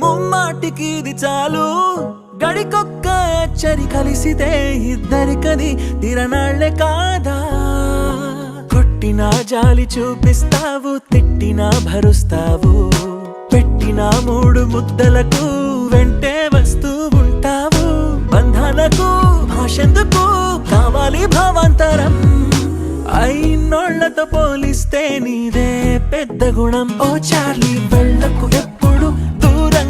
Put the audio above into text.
ముమ్మాటికి ఇది చాలు గడికొక్క అచ్చరి కలిసితే ఇద్దరికది తిరనాళ్లే కాదా కొట్టినా జాలి చూపిస్తావు తిట్టినా భరుస్తావు పెట్టిన మూడు ముద్దలకు వెంటే వస్తూ ఉంటావు బంధాలకు భాషెందుకు కావాలి భావాంతరం అయినోళ్లతో పోలిస్తే నీదే పెద్ద గుణం ఓ చార్లీ వెళ్ళకు